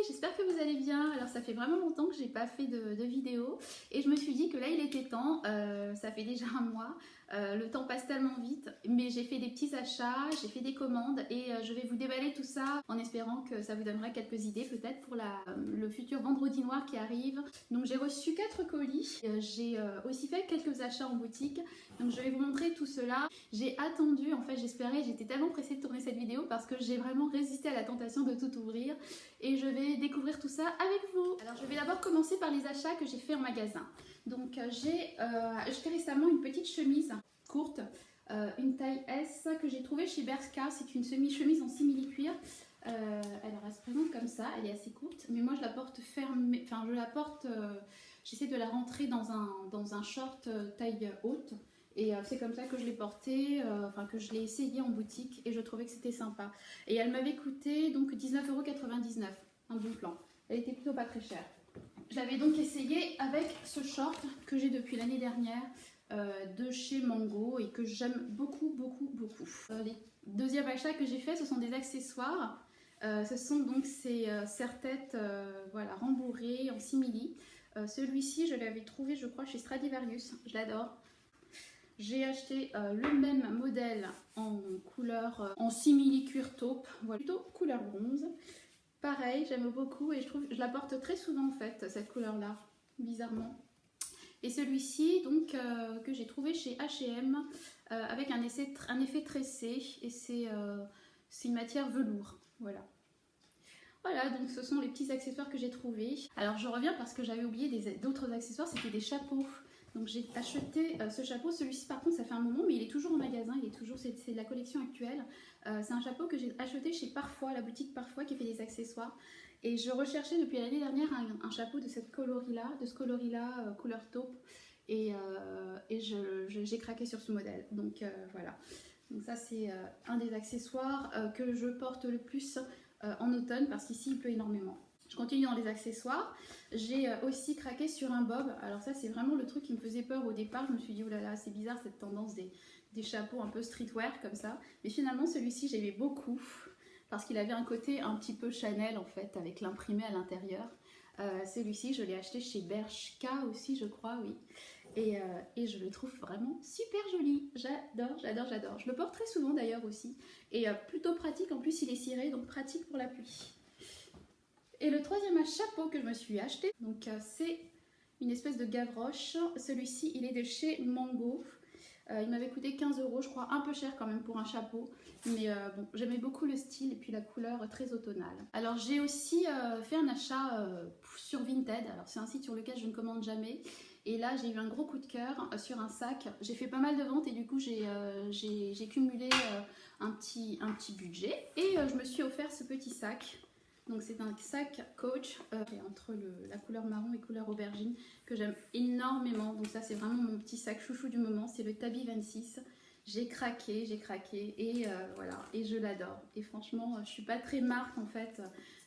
j'espère que vous allez bien. Alors ça fait vraiment longtemps que j'ai pas fait de vidéo et je me suis dit que là il était temps, ça fait déjà un mois, le temps passe tellement vite, mais j'ai fait des petits achats, j'ai fait des commandes et je vais vous déballer tout ça en espérant que ça vous donnera quelques idées peut-être pour le futur vendredi noir qui arrive. Donc j'ai reçu 4 colis, j'ai aussi fait quelques achats en boutique, donc je vais vous montrer tout cela. J'ai attendu, en fait j'espérais, j'étais tellement pressée de tourner cette vidéo parce que j'ai vraiment résisté à la tentation de tout ouvrir et je vais découvrir tout ça avec vous. Alors je vais d'abord commencer par les achats que j'ai fait en magasin. Donc j'ai acheté récemment une petite chemise courte, une taille S que j'ai trouvée chez Bershka. C'est une semi-chemise en simili-cuir. Elle se présente comme ça, elle est assez courte, mais moi je la porte fermée, enfin je la porte, j'essaie de la rentrer dans un short taille haute. Et c'est comme ça que je l'ai portée, enfin que je l'ai essayé en boutique et je trouvais que c'était sympa. Et elle m'avait coûté donc 19,99 €, un bon plan. Elle était plutôt pas très chère. Je l'avais donc essayé avec ce short que j'ai depuis l'année dernière de chez Mango et que j'aime beaucoup, beaucoup, beaucoup. Les deuxièmes achats que j'ai fait, ce sont des accessoires. Ce sont donc ces serre-têtes voilà, rembourrées en simili. Celui-ci, je l'avais trouvé, je crois, chez Stradivarius. Je l'adore. J'ai acheté le même modèle en couleur en simili cuir taupe, voilà, plutôt couleur bronze. Pareil, j'aime beaucoup et je la porte très souvent en fait, cette couleur là, bizarrement. Et celui-ci donc que j'ai trouvé chez H&M avec un effet tressé et c'est une matière velours, voilà. Voilà, donc ce sont les petits accessoires que j'ai trouvés. Alors je reviens parce que j'avais oublié d'autres accessoires, c'était des chapeaux. Donc j'ai acheté ce chapeau, celui-ci par contre ça fait un moment mais il est toujours en magasin, c'est de la collection actuelle. C'est un chapeau que j'ai acheté chez Parfois, la boutique Parfois qui fait des accessoires. Et je recherchais depuis l'année dernière un chapeau de ce coloris-là, couleur taupe. Et j'ai craqué sur ce modèle, donc voilà. Donc ça c'est un des accessoires que je porte le plus en automne parce qu'ici il pleut énormément. Je continue dans les accessoires. J'ai aussi craqué sur un bob. Alors ça c'est vraiment le truc qui me faisait peur au départ. Je me suis dit oh là là c'est bizarre cette tendance des chapeaux un peu streetwear comme ça. Mais finalement celui-ci j'aimais beaucoup parce qu'il avait un côté un petit peu Chanel en fait avec l'imprimé à l'intérieur. Celui-ci je l'ai acheté chez Bershka aussi je crois, oui. Et je le trouve vraiment super joli. J'adore, j'adore, j'adore. Je le porte très souvent d'ailleurs aussi. Et plutôt pratique, en plus il est ciré, donc pratique pour la pluie. Et le troisième chapeau que je me suis acheté, donc c'est une espèce de Gavroche. Celui-ci, il est de chez Mango. Il m'avait coûté 15 €, je crois, un peu cher quand même pour un chapeau. Mais bon, j'aimais beaucoup le style et puis la couleur très automnale. Alors j'ai aussi fait un achat sur Vinted. Alors c'est un site sur lequel je ne commande jamais. Et là j'ai eu un gros coup de cœur sur un sac. J'ai fait pas mal de ventes et du coup j'ai cumulé un petit budget. Et je me suis offert ce petit sac. Donc c'est un sac Coach entre la couleur marron et couleur aubergine que j'aime énormément. Donc ça c'est vraiment mon petit sac chouchou du moment, c'est le Tabby 26. J'ai craqué et voilà, et je l'adore. Et franchement, je suis pas très marque en fait.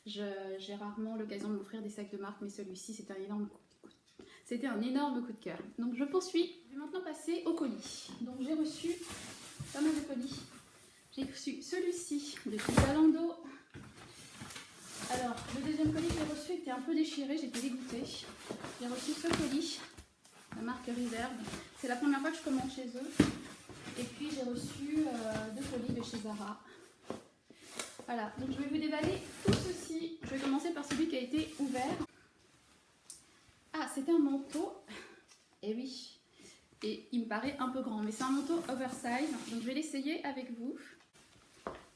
J'ai rarement l'occasion de m'offrir des sacs de marque, mais celui-ci c'était un énorme coup de cœur. Donc je poursuis. Je vais maintenant passer au colis. Donc j'ai reçu pas mal de colis. J'ai reçu celui-ci de chez Zalando. Alors, le deuxième colis que j'ai reçu était un peu déchiré, j'étais dégoûtée. J'ai reçu ce colis, la marque Reserve. C'est la première fois que je commande chez eux. Et puis j'ai reçu 2 colis de chez Zara. Voilà, donc je vais vous déballer tout ceci. Je vais commencer par celui qui a été ouvert. Ah, c'était un manteau. Et oui, et il me paraît un peu grand, mais c'est un manteau oversize. Donc je vais l'essayer avec vous.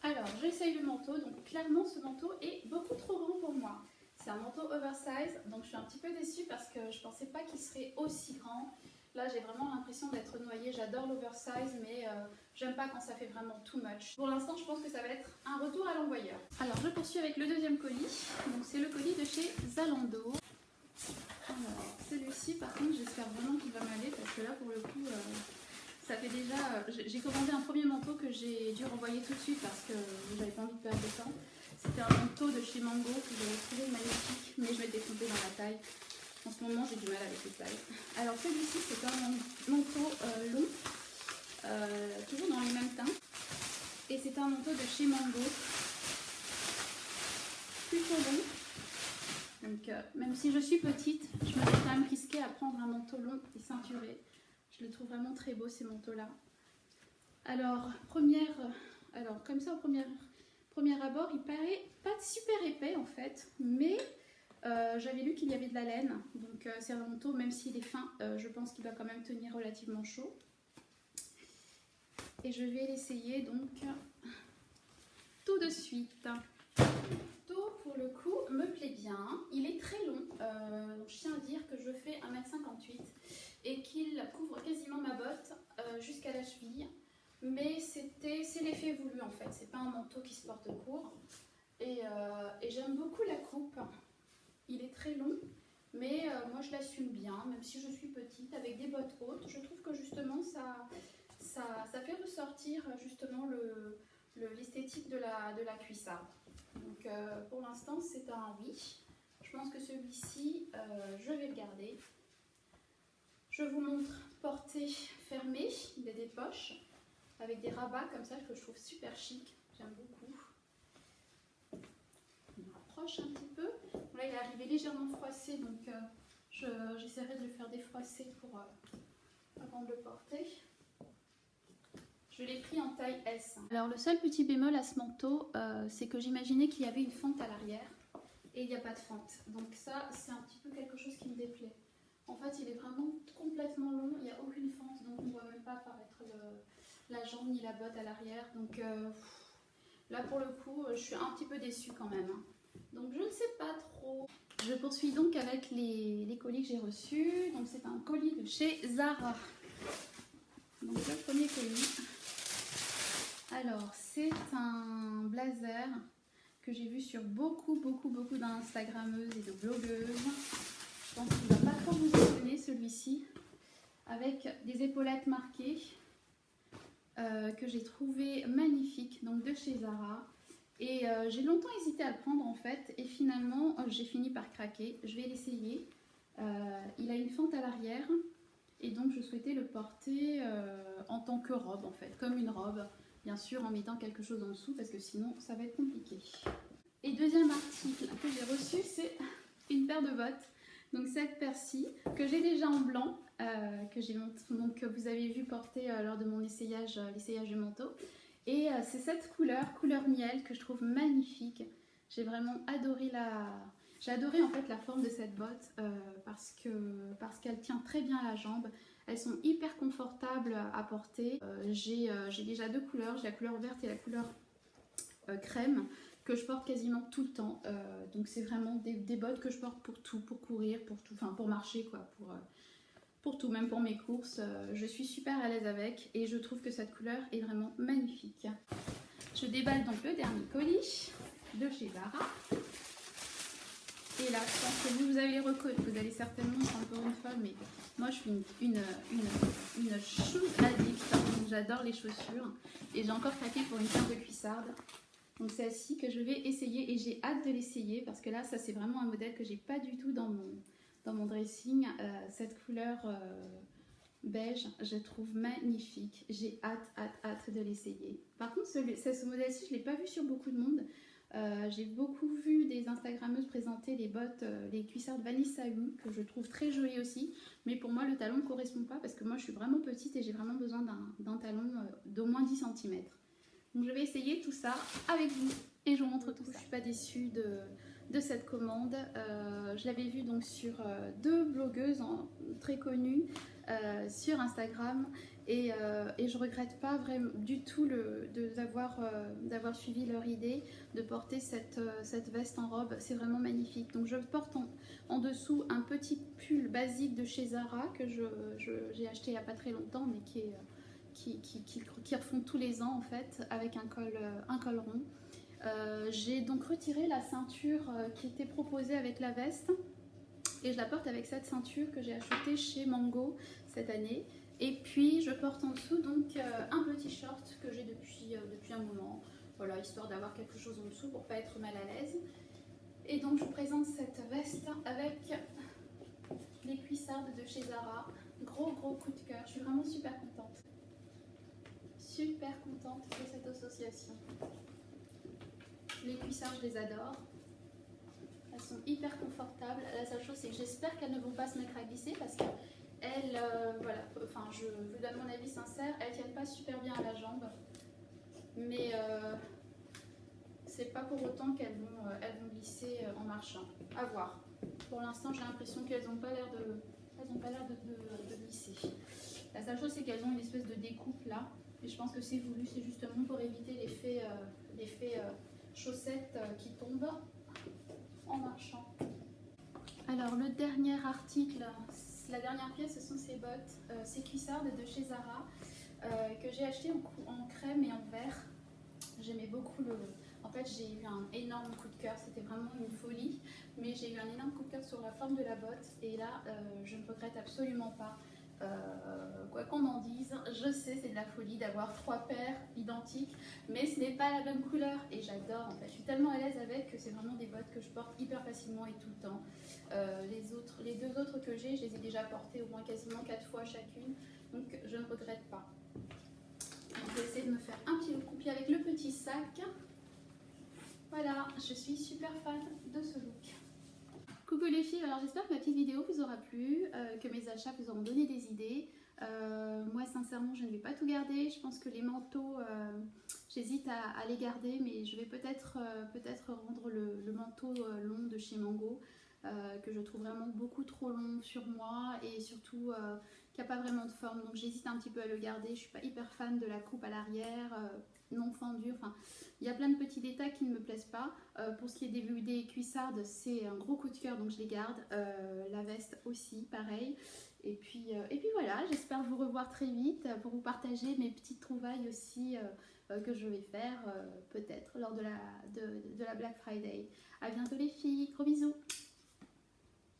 Alors, j'essaye le manteau, donc clairement ce manteau est beaucoup trop grand pour moi. C'est un manteau oversize, donc je suis un petit peu déçue parce que je ne pensais pas qu'il serait aussi grand. Là, j'ai vraiment l'impression d'être noyée. J'adore l'oversize, mais j'aime pas quand ça fait vraiment too much. Pour l'instant, je pense que ça va être un retour à l'envoyeur. Alors, je poursuis avec le deuxième colis. Donc, c'est le colis de chez Zalando. Alors, celui-ci, par contre, j'espère vraiment qu'il va m'aller parce que là, pour le coup... ça fait déjà, j'ai commandé un premier manteau que j'ai dû renvoyer tout de suite parce que j'avais pas envie de perdre de temps. C'était un manteau de chez Mango que j'avais trouvé magnifique, mais je m'étais trompée dans la taille. En ce moment, j'ai du mal avec les tailles. Alors celui-ci, c'est un manteau long, toujours dans les mêmes teints. Et c'est un manteau de chez Mango, plutôt long. Donc même si je suis petite, je me suis quand même risquée à prendre un manteau long et ceinturé. Je le trouve vraiment très beau ces manteaux-là. Alors, comme ça au premier abord, il paraît pas super épais en fait, mais j'avais lu qu'il y avait de la laine, donc c'est un manteau, même s'il est fin, je pense qu'il va quand même tenir relativement chaud. Et je vais l'essayer donc tout de suite. Pour le coup me plaît bien, il est très long, je tiens à dire que je fais 1,58 m et qu'il couvre quasiment ma botte jusqu'à la cheville, mais c'est l'effet voulu en fait, c'est pas un manteau qui se porte court et j'aime beaucoup la coupe, il est très long mais moi je l'assume bien, même si je suis petite, avec des bottes hautes, je trouve que justement ça fait ressortir justement l'esthétique de la cuissarde. Donc pour l'instant c'est un oui. Je pense que celui-ci je vais le garder. Je vous montre portée fermée. Il y a des poches avec des rabats comme ça que je trouve super chic. J'aime beaucoup. On rapproche un petit peu. Bon, là il est arrivé légèrement froissé, donc j'essaierai de le faire défroisser avant de le porter. Je l'ai pris en taille S. Alors le seul petit bémol à ce manteau, c'est que j'imaginais qu'il y avait une fente à l'arrière et il n'y a pas de fente. Donc ça, c'est un petit peu quelque chose qui me déplaît. En fait, il est vraiment complètement long, il n'y a aucune fente, donc on ne voit même pas apparaître la jambe ni la botte à l'arrière. Donc là, pour le coup, je suis un petit peu déçue quand même. Donc je ne sais pas trop. Je poursuis donc avec les colis que j'ai reçus. Donc c'est un colis de chez Zara. Donc le premier colis. Alors, c'est un blazer que j'ai vu sur beaucoup d'Instagrammeuses et de blogueuses. Je pense qu'il ne va pas trop vous étonner celui-ci, avec des épaulettes marquées que j'ai trouvé magnifiques, donc de chez Zara. Et j'ai longtemps hésité à le prendre en fait, et finalement j'ai fini par craquer. Je vais l'essayer. Il a une fente à l'arrière, et donc je souhaitais le porter en tant que robe en fait, comme une robe. Bien sûr en mettant quelque chose en dessous parce que sinon ça va être compliqué. Et deuxième article que j'ai reçu, c'est une paire de bottes. Donc cette paire-ci que j'ai déjà en blanc, que vous avez vu porter lors de mon essayage, l'essayage du manteau. Et c'est cette couleur miel que je trouve magnifique. J'ai vraiment adoré j'ai adoré en fait la forme de cette botte parce qu'elle tient très bien à la jambe. Elles sont hyper confortables à porter. J'ai déjà deux couleurs, j'ai la couleur verte et la couleur crème que je porte quasiment tout le temps. Donc c'est vraiment des bottes que je porte pour tout, pour courir, pour tout, enfin pour marcher quoi, pour tout, même pour mes courses. Je suis super à l'aise avec et je trouve que cette couleur est vraiment magnifique. Je déballe donc le dernier colis de chez Zara. Et là, je pense que vous allez reconnaître, vous allez certainement prendre pour une folle, mais moi je suis une chose addict, donc j'adore les chaussures. Et j'ai encore craqué pour une paire de cuissardes. Donc celle-ci que je vais essayer et j'ai hâte de l'essayer parce que là, ça c'est vraiment un modèle que j'ai pas du tout dans mon dressing. Cette couleur beige, je trouve magnifique. J'ai hâte de l'essayer. Par contre, ce modèle-ci, je l'ai pas vu sur beaucoup de monde. J'ai beaucoup vu des Instagrammeuses présenter les bottes, les cuissardes Vanessa Hue, que je trouve très jolies aussi. Mais pour moi, le talon ne correspond pas parce que moi, je suis vraiment petite et j'ai vraiment besoin d'un talon d'au moins 10 cm. Donc, je vais essayer tout ça avec vous et je vous montre tout ça. Je ne suis pas déçue de cette commande. Je l'avais vue donc sur deux blogueuses très connues sur Instagram. Et je regrette pas vraiment du tout d'avoir suivi leur idée de porter cette veste en robe. C'est vraiment magnifique. Donc je porte en dessous un petit pull basique de chez Zara que j'ai acheté il n'y a pas très longtemps mais qui refont tous les ans en fait avec un col rond. J'ai donc retiré la ceinture qui était proposée avec la veste et je la porte avec cette ceinture que j'ai achetée chez Mango cette année. Et puis je porte en dessous donc un petit short que j'ai depuis un moment, voilà, histoire d'avoir quelque chose en dessous pour pas être mal à l'aise. Et donc je vous présente cette veste avec les cuissardes de chez Zara. Gros coup de cœur, je suis vraiment super contente. Super contente de cette association. Les cuissardes, je les adore. Elles sont hyper confortables. confortable. La seule chose, c'est que j'espère qu'elles ne vont pas se mettre à glisser parce que elles, voilà, enfin je vous donne mon avis sincère, elles tiennent pas super bien à la jambe. Mais c'est pas pour autant qu'elles vont glisser en marchant. À voir. Pour l'instant, j'ai l'impression qu'elles n'ont pas l'air de glisser. La seule chose, c'est qu'elles ont une espèce de découpe là. Et je pense que c'est voulu, c'est justement pour éviter l'effet chaussettes qui tombent en marchant. Alors, le dernier article, la dernière pièce, ce sont ces bottes, ces cuissardes de chez Zara que j'ai acheté en crème et en vert. J'aimais beaucoup le... En fait, j'ai eu un énorme coup de cœur, c'était vraiment une folie, mais j'ai eu un énorme coup de cœur sur la forme de la botte, et là, je ne regrette absolument pas. Quoi qu'on en dise, je sais, c'est de la folie d'avoir 3 paires identiques, mais ce n'est pas la même couleur, et j'adore, en fait. Je suis tellement à l'aise avec que c'est vraiment des bottes que je porte hyper facilement et tout le temps. Les 2 autres que j'ai, je les ai déjà portées au moins quasiment 4 fois chacune, donc je ne regrette pas. Je vais essayer de me faire un petit look coupi avec le petit sac. Voilà, je suis super fan de ce look. Coucou les filles, alors j'espère que ma petite vidéo vous aura plu, que mes achats vous auront donné des idées. Moi sincèrement je ne vais pas tout garder, je pense que les manteaux, j'hésite à les garder, mais je vais peut-être rendre le manteau long de chez Mango, que je trouve vraiment beaucoup trop long sur moi et surtout qui n'a pas vraiment de forme, donc j'hésite un petit peu à le garder. Je suis pas hyper fan de la coupe à l'arrière, non fendue, enfin il y a plein de petits détails qui ne me plaisent pas. Pour ce qui est des cuissardes, c'est un gros coup de cœur, donc je les garde. La veste aussi, pareil. Et puis voilà, j'espère vous revoir très vite pour vous partager mes petites trouvailles aussi que je vais faire peut-être lors de la Black Friday. A bientôt les filles, gros bisous.